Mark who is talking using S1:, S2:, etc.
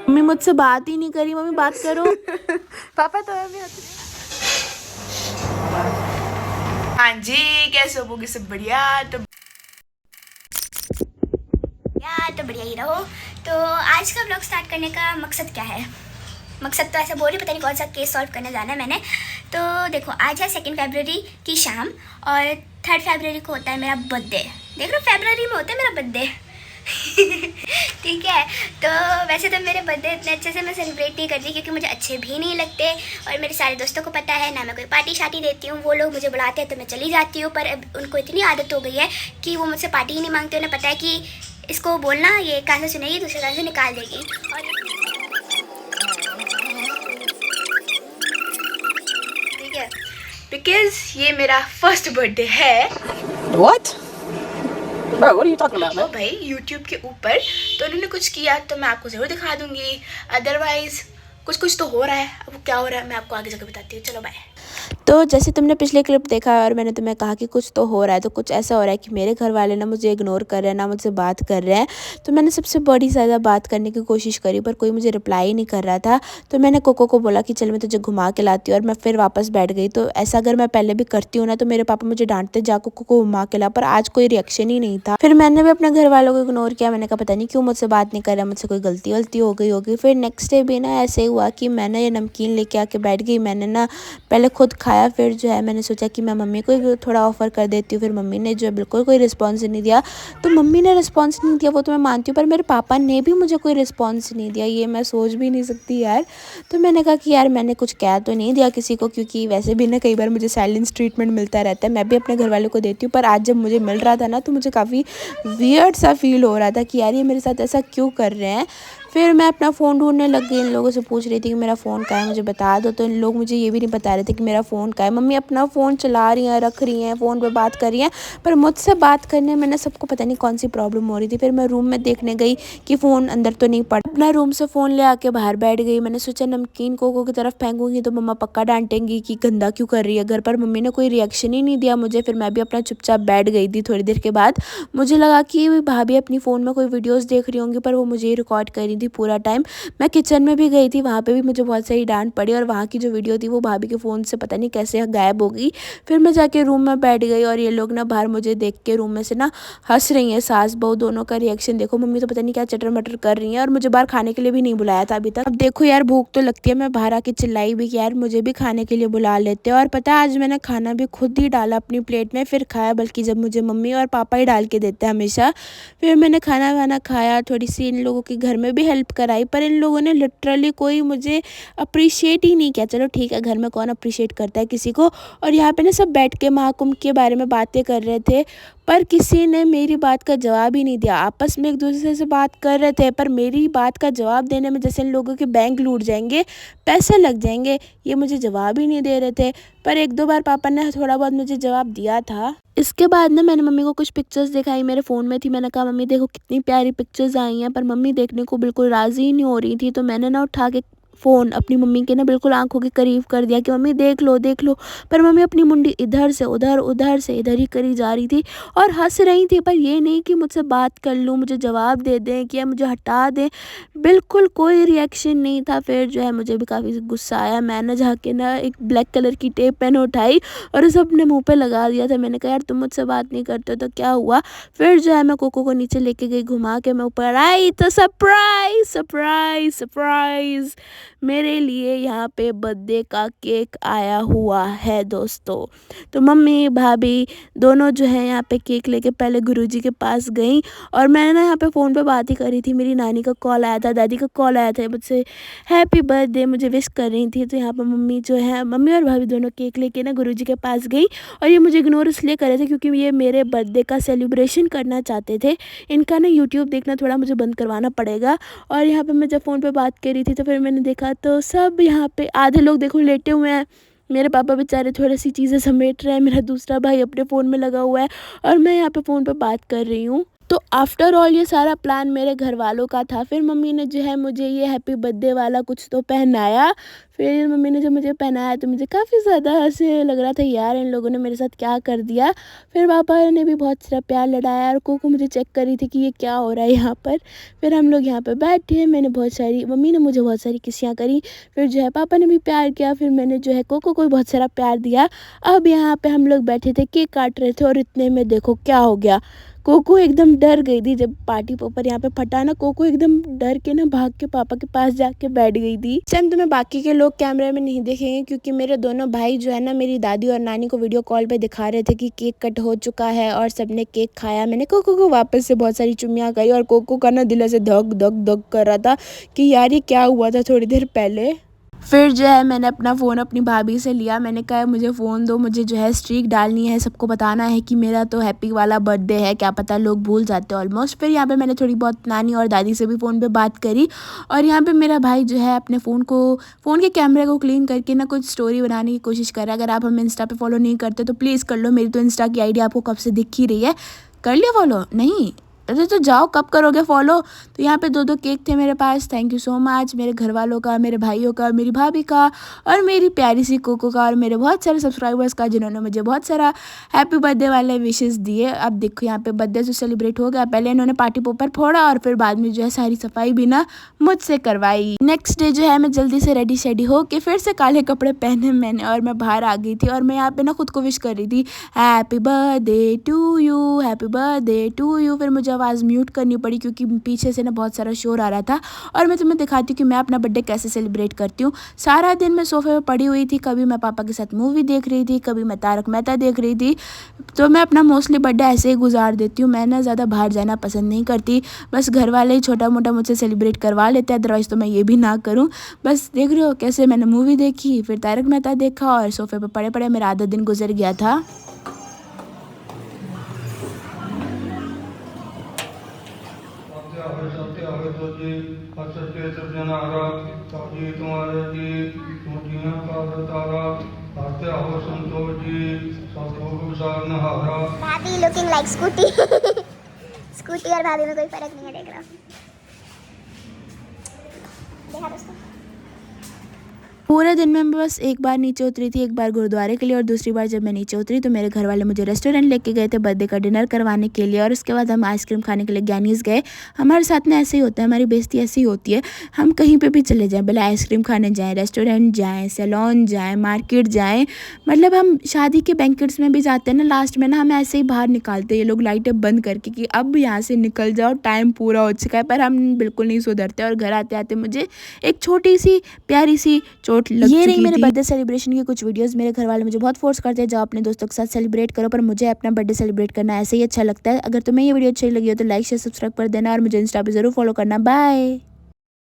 S1: Mummy मुझसे बात ही नहीं करी, मम्मी बात करो।
S2: पापा तो अभी हाँ जी, कैसे हो? सब बढ़िया?
S3: तो बढ़िया ही रहो। तो आज का ब्लॉग स्टार्ट करने का मकसद क्या है? मकसद तो ऐसा बोल रही, पता नहीं कौन सा केस सॉल्व करने जाना है मैंने। तो देखो, आज है 2 फरवरी की शाम और 3 फरवरी को होता है मेरा बर्थडे। देख लो, फरवरी में होता है मेरा बर्थडे। ठीक है, तो वैसे तो मेरे बर्थडे इतने अच्छे से मैं सेलिब्रेट नहीं करती क्योंकि मुझे अच्छे भी नहीं लगते और मेरे सारे दोस्तों को पता है ना, मैं कोई पार्टी शार्टी देती हूँ। वो लोग मुझे बुलाते हैं तो मैं चली जाती हूँ, पर अब उनको इतनी आदत हो गई है कि वो मुझसे पार्टी ही नहीं मांगते। उन्हें पता है कि इसको बोलना, ये कान से सुनेगी, दूसरे कान से निकाल देगी। और
S2: ठीक है, बिकॉज ये मेरा फर्स्ट बर्थडे है।
S1: What? Bro, what are you talking about,
S2: तो भाई यूट्यूब के ऊपर तो उन्होंने कुछ किया तो मैं आपको ज़रूर दिखा दूंगी, अदरवाइज कुछ तो हो रहा है। अब क्या हो रहा है मैं आपको आगे जाकर बताती हूँ। चलो बाय।
S1: तो जैसे तुमने पिछले क्लिप देखा और मैंने तुम्हें कहा कि कुछ तो हो रहा है, तो कुछ ऐसा हो रहा है कि मेरे घर वाले ना मुझे इग्नोर कर रहे हैं, ना मुझसे बात कर रहे हैं। तो मैंने सबसे बड़ी ज़्यादा बात करने की कोशिश करी पर कोई मुझे रिप्लाई नहीं कर रहा था। तो मैंने कोको को बोला कि चल मैं तुझे घुमा के लाती हूँ, और मैं फिर वापस बैठ गई। तो ऐसा अगर मैं पहले भी करती हूँ ना तो मेरे पापा मुझे डांटते, जा कोको को घुमा के ला, पर आज कोई रिएक्शन ही नहीं था। फिर मैंने भी अपने घर वालों को इग्नोर किया। मैंने कहा पता नहीं क्यों मुझसे बात नहीं कर रहा, मुझसे कोई गलती वलती हो गई होगी। फिर नेक्स्ट डे भी ना ऐसे हुआ कि मैंने ये नमकीन लेके आके बैठ गई। मैंने ना पहले खुद खाया, फिर जो है मैंने सोचा कि मैं मम्मी को भी थोड़ा ऑफ़र कर देती हूँ। फिर मम्मी ने जो है बिल्कुल कोई रिस्पॉन्स नहीं दिया। तो मम्मी ने रिस्पॉन्स नहीं दिया वो तो मैं मानती हूँ, पर मेरे पापा ने भी मुझे कोई रिस्पॉन्स नहीं दिया, ये मैं सोच भी नहीं सकती यार। तो मैंने कहा कि यार मैंने कुछ कह तो नहीं दिया किसी को, क्योंकि वैसे भी ना कई बार मुझे साइलेंस ट्रीटमेंट मिलता रहता है, मैं भी अपने घर वालों को देती हूँ। पर आज जब मुझे मिल रहा था ना तो मुझे काफ़ी वियर्ड सा फील हो रहा था कि यार ये मेरे साथ ऐसा क्यों कर रहे हैं। फिर मैं अपना फ़ोन ढूंढने लग गई, इन लोगों से पूछ रही थी कि मेरा फ़ोन कहाँ है, मुझे बता दो। तो इन लोग मुझे ये भी नहीं बता रहे थे कि मेरा फ़ोन कहाँ है। मम्मी अपना फ़ोन चला रही हैं, रख रही हैं, फ़ोन पे बात कर रही हैं, पर मुझसे बात करने में ना सबको पता नहीं कौन सी प्रॉब्लम हो रही थी। फिर मैं रूम में देखने गई कि फ़ोन अंदर तो नहीं पड़ा। अपना रूम से फ़ोन ले आके बाहर बैठ गई। मैंने सोचा नमकीन कोको की तरफ फेंकूंगी तो मम्मा पक्का डांटेंगी कि गंदा क्यों कर रही है घर पर। मम्मी ने कोई रिएक्शन ही नहीं दिया मुझे। फिर मैं भी अपना चुपचाप बैठ गई थी। थोड़ी देर के बाद मुझे लगा कि भाभी अपनी फ़ोन में कोई वीडियोज़ देख रही होंगी, पर वो मुझे ही रिकॉर्ड कर रही थी पूरा टाइम। मैं किचन में भी गई थी, वहाँ पे भी मुझे बहुत सारी डांट पड़ी और वहाँ की जो वीडियो थी वो भाभी के फ़ोन से पता नहीं कैसे गायब हो गई। फिर मैं जाके रूम में बैठ गई और ये लोग ना बाहर मुझे देख के रूम में से ना हंस रही हैं। सास बहू दोनों का रिएक्शन देखो। मम्मी तो पता नहीं क्या चटर मटर कर रही हैं और मुझे बाहर खाने के लिए भी नहीं बुलाया था अभी तक। अब देखो यार, भूख तो लगती है, मैं बाहर आके चिल्लाई भी कि यार मुझे भी खाने के लिए बुला लेते। और पता है आज मैंने खाना भी खुद ही डाला अपनी प्लेट में, फिर खाया, बल्कि जब मुझे मम्मी और पापा ही डाल के देते हैं हमेशा। फिर मैंने खाना वाना खाया, थोड़ी सी इन लोगों के घर में भी हेल्प कराई, पर इन लोगों ने लिटरली कोई मुझे अप्रिशिएट ही नहीं किया। चलो ठीक है, घर में कौन अप्रिशिएट करता है किसी को। और यहाँ पे ना सब बैठ के महाकुंभ के बारे में बातें कर रहे थे, पर किसी ने मेरी बात का जवाब ही नहीं दिया। आपस में एक दूसरे से बात कर रहे थे, पर मेरी बात का जवाब देने में जैसे इन लोगों के बैंक लूट जाएंगे, पैसे लग जाएंगे, ये मुझे जवाब ही नहीं दे रहे थे। पर 1-2 बार पापा ने थोड़ा बहुत मुझे जवाब दिया था। इसके बाद ना मैंने मम्मी को कुछ पिक्चर्स दिखाई, मेरे फ़ोन में थी। मैंने कहा मम्मी देखो कितनी प्यारी पिक्चर्स आई हैं, पर मम्मी देखने को बिल्कुल राज़ी ही नहीं हो रही थी। तो मैंने ना उठा के फ़ोन अपनी मम्मी के ना बिल्कुल आंखों के करीब कर दिया कि मम्मी देख लो देख लो। पर मम्मी अपनी मुंडी इधर से उधर, उधर से इधर ही करी जा रही थी और हंस रही थी, पर ये नहीं कि मुझसे बात कर लूँ, मुझे जवाब दे दें कि या मुझे हटा दें। बिल्कुल कोई रिएक्शन नहीं था। फिर जो है मुझे भी काफ़ी गुस्सा आया। मैंने जाके ना एक ब्लैक कलर की टेप पेन उठाई और उसे अपने मुँह पे लगा दिया था। मैंने कहा यार तुम मुझसे बात नहीं करते तो क्या हुआ। फिर जो है मैं कोको को नीचे लेके गई, घुमा के मैं ऊपर आई तो सरप्राइज सरप्राइज सरप्राइज, मेरे लिए यहाँ पे बर्थडे का केक आया हुआ है दोस्तों। तो मम्मी भाभी दोनों जो है यहाँ पे केक लेके पहले गुरुजी के पास गई और मैंने ना यहाँ पे फ़ोन पे बात ही करी थी। मेरी नानी का कॉल आया था, दादी का कॉल आया था, मुझसे हैप्पी बर्थडे मुझे विश कर रही थी। तो यहाँ पर मम्मी जो है, मम्मी और भाभी दोनों केक लेके ना गुरुजी के पास गई और ये मुझे इग्नोर इसलिए कर रहे थे क्योंकि ये मेरे बर्थडे का सेलिब्रेशन करना चाहते थे। इनका ना यूट्यूब देखना थोड़ा मुझे बंद करवाना पड़ेगा। और यहाँ पर मैं जब फ़ोन पर बात कर रही थी तो फिर मैंने देखा तो सब यहाँ पे आधे लोग देखो लेटे हुए हैं। मेरे पापा बेचारे थोड़ी सी चीज़ें समेट रहे हैं, मेरा दूसरा भाई अपने फ़ोन में लगा हुआ है और मैं यहाँ पे फ़ोन पे बात कर रही हूँ। तो आफ्टर ऑल ये सारा प्लान मेरे घर वालों का था। फिर मम्मी ने जो है मुझे ये हैप्पी बर्थडे वाला कुछ तो पहनाया। फिर मम्मी ने जब मुझे पहनाया तो मुझे काफ़ी ज़्यादा ऐसे लग रहा था यार इन लोगों ने मेरे साथ क्या कर दिया। फिर पापा ने भी बहुत सारा प्यार लड़ाया और कोको मुझे चेक कर रही थी कि ये क्या हो रहा है यहाँ पर। फिर हम लोग यहाँ पर बैठे, मम्मी ने मुझे बहुत सारी किसियाँ करी। फिर जो है पापा ने भी प्यार किया। फिर मैंने जो है कोको को भी बहुत सारा प्यार दिया। अब यहाँ पे हम लोग बैठे थे, केक काट रहे थे और इतने में देखो क्या हो गया। कोको एकदम डर गई थी जब पार्टी पोपर यहाँ पे फटा ना। कोको एकदम डर के ना भाग के पापा के पास जाके बैठ गई थी। इस टाइम तुम्हें बाकी के लोग कैमरे में नहीं देखेंगे क्योंकि मेरे दोनों भाई जो है ना मेरी दादी और नानी को वीडियो कॉल पे दिखा रहे थे कि केक कट हो चुका है और सबने केक खाया। मैंने कोको को वापस से बहुत सारी चुम्मियाँ करी और कोको का ना दिल से धक धक धक कर रहा था कि यार ये क्या हुआ था थोड़ी देर पहले। फिर जो है मैंने अपना फ़ोन अपनी भाभी से लिया। मैंने कहा मुझे फ़ोन दो, मुझे जो है स्ट्रीक डालनी है, सबको बताना है कि मेरा तो हैप्पी वाला बर्थडे है, क्या पता लोग भूल जाते हैं ऑलमोस्ट। फिर यहाँ पे मैंने थोड़ी बहुत नानी और दादी से भी फ़ोन पे बात करी और यहाँ पे मेरा भाई जो है अपने फ़ोन के कैमरे को क्लीन करके ना कुछ स्टोरी बनाने की कोशिश कर रहा है। अगर आप हमें इंस्टा पर फॉलो नहीं करते तो प्लीज़ कर लो, मेरी तो इंस्टा की ID आपको कब से दिख ही रही है। कर लिया फॉलो? नहीं? अरे तो जाओ, कब करोगे फॉलो। तो यहाँ पे 2 केक थे मेरे पास। थैंक यू सो मच मेरे घर वालों का, मेरे भाइयों का, मेरी भाभी का और मेरी प्यारी सी कोको का और मेरे बहुत सारे सब्सक्राइबर्स का जिन्होंने मुझे बहुत सारा हैप्पी बर्थडे वाले विशेस दिए। अब देखो यहाँ पे बर्थडे जो सेलिब्रेट हो गया, पहले इन्होंने पार्टी पोपर फोड़ा और फिर बाद में जो है सारी सफाई भी ना मुझसे करवाई। नेक्स्ट डे जो है मैं जल्दी से रेडी शेडी हो के फिर से काले कपड़े पहने मैंने और मैं बाहर आ गई थी और मैं यहाँ पे ना खुद को विश कर रही थी, happy birthday to you, happy birthday to you. फिर मुझे आवाज़ म्यूट करनी पड़ी क्योंकि पीछे से ना बहुत सारा शोर आ रहा था। और मैं तुम्हें दिखाती हूँ कि मैं अपना बर्थडे कैसे सेलिब्रेट करती हूँ। सारा दिन मैं सोफे पे पड़ी हुई थी, कभी मैं पापा के साथ मूवी देख रही थी, कभी मैं तारक मेहता देख रही थी। तो मैं अपना मोस्टली बर्थडे ऐसे ही गुजार देती हूँ। मैं ना ज़्यादा बाहर जाना पसंद नहीं करती, बस घर वाले ही छोटा मोटा मुझसे सेलिब्रेट करवा लेते हैं, अदरवाइज़ तो मैं ये भी ना करूँ। बस देख रहे हो कैसे मैंने मूवी देखी, फिर तारक मेहता देखा और सोफे पर पड़े पड़े मेरा आधा दिन गुजर गया था।
S3: भाभी लुकिंग लाइक स्कूटी। स्कूटी और भाभी में कोई फर्क नहीं है, देख रहा हूँ। देखा दोस्तों,
S1: पूरे दिन में मैं बस एक बार नीचे उतरी थी, एक बार गुरुद्वारे के लिए और दूसरी बार जब मैं नीचे उतरी तो मेरे घर वाले मुझे रेस्टोरेंट लेके गए थे बर्थडे का डिनर करवाने के लिए। और उसके बाद हम आइसक्रीम खाने के लिए ज्ञानीज़ गए। हमारे साथ में ऐसे ही होता है, हमारी बेइज्जती ऐसी ही होती है, हम कहीं पे भी चले जाएं, भले आइसक्रीम खाने जाएं, रेस्टोरेंट जाएँ, सैलून जाएँ, मार्केट जाएँ, मतलब हम शादी के बैंकेट्स में भी जाते हैं ना, लास्ट में ना हम ऐसे ही बाहर निकालते हैं ये लोग लाइटें बंद करके कि अब यहाँ से निकल जाओ, टाइम पूरा हो चुका है। पर हम बिल्कुल नहीं सुधरते और घर आते आते मुझे एक छोटी सी प्यारी सी चोट लग चुकी थी। बर्थडे सेलिब्रेशन की कुछ वीडियोस मेरे घर वाले मुझे बहुत फोर्स करते हैं, जाओ अपने दोस्तों के साथ सेलिब्रेट करो, पर मुझे अपना बर्थडे सेलिब्रेट करना ऐसे ही अच्छा लगता है। अगर तुम्हें ये वीडियो अच्छी लगी हो तो लाइक शेयर सब्सक्राइब कर देना और मुझे इंस्टा पे जरूर फॉलो करना। बाय।